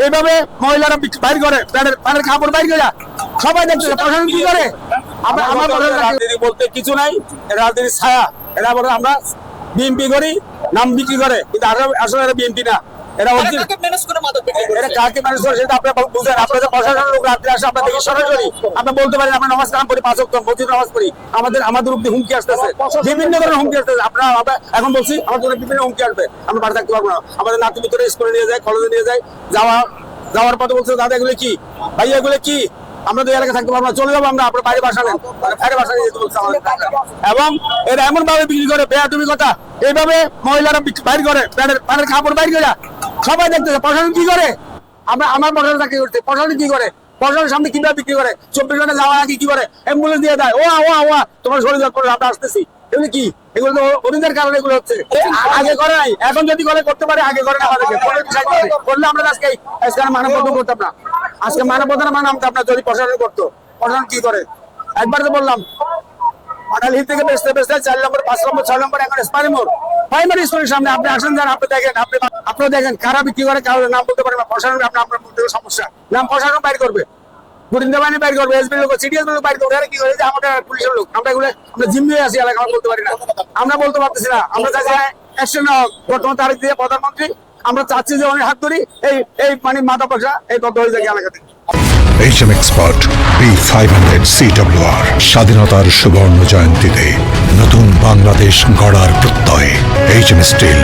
এইভাবে মহিলারা বাইর করে প্যান্টের কাপড় বাইর করে সবাই দেখছে প্রশাসন কি করে। আমার রাজনীতি বলতে কিছু নাই, রাজনীতির ছায়া। এরা বলে আমরা বিএনপি করি, নাম বিক্রি করে, কিন্তু আসলে এরা বিএনপি না। এরা কাকে ম্যানেজ করে সেটা আপনি বুঝেন। আপনাদের প্রশাসনের লোক রাত্রে আসে, আপনার দেখি সরাসরি আপনি বলতে পারেন আমরা নামাজ কালাম করি, 5 ওয়াক্ত মসজিদ নামাজ পড়ি, আমাদের উপরে হুমকি আসতেছে, বিভিন্ন ধরনের হুমকি আসতেছে। আপনারা এখন বলছি আমাদের বিভিন্ন হুমকি আসবে, আমরা বাড়ি থাকতে পারবো না। আমাদের নাতি ভিতরে স্কুলে নিয়ে যায়, কলেজে নিয়ে যায়, যাওয়ার পথে বলছে দাদা এগুলো কি, ভাই এগুলো কি, আমরা তো এলাকায় থাকতে পারবো না, চলে যাবো আমরা, আপনার বাইরে বাসা নেন, বাইরে বাসা নিয়ে যেতে বলছে আমাদের। এবং এরা এমন ভাবে বিক্রি করে, বেয়াদবি কথা, এইভাবে মহিলারা বাইর করে প্যান্টের কাপড় বাইর করে সবাই দেখতেছে প্রশাসন কি করে। আমার প্রশাসন চাকরি করতে, প্রশাসন কি করে, প্রশাসনের সামনে কিভাবে বিক্রি করে, 24 ঘন্টা যাওয়া আগে কি করে, অ্যাম্বুলেন্স দিয়ে দেয়, তোমার শরীর করে আমরা আসতেছি, এগুলো কি, এগুলো তো অনিদের কারণে এগুলো হচ্ছে। আগে করে নাই, এখন যদি করতে পারে, আগে করে না আমাদেরকে করলে আমরা আজকে মানববন্ধন করতাম না, আজকে মানববন্ধন মানতাম না যদি প্রশাসন করতো। প্রশাসন কি করে, একবার তো বললাম মানালি থেকে বেচতে 4 নম্বর 5 নম্বর 6 নম্বর এখন প্রাইমারি স্কুলের সামনে আপনি আসেন যান, আপনি দেখেন, আপনারা দেখেন কারা বিক্রি করে, কারোর নাম বলতে পারেন না। প্রশাসন আপনার মধ্যে সমস্যা, নাম প্রশাসন বাইর করবে, গোয়েন্দা বাহিনী বাইর করবে, এসবি লোক, সিডিএস লোক বাইর করবে। কি করে যে আমাদের পুলিশের লোক, আমরা জিম্মি আছি এলাকা, আমরা বলতে পারি না, আমরা বলতে পারতেছি না। আমরা চাইছি অ্যাকশন নেওয়া হোক, বর্তমান তারিখ দিয়ে প্রধানমন্ত্রী। আমরা চাচ্ছি যে অনেক হাত ধরি, এই মাথা পয়সা এই তথ্য হয়ে যায় এলাকাতে। HM Expert B500 CWR স্বাধীনতার সুবর্ণ জয়ন্তীতে নতুন বাংলাদেশ গড়ার প্রত্যয়। HM Steel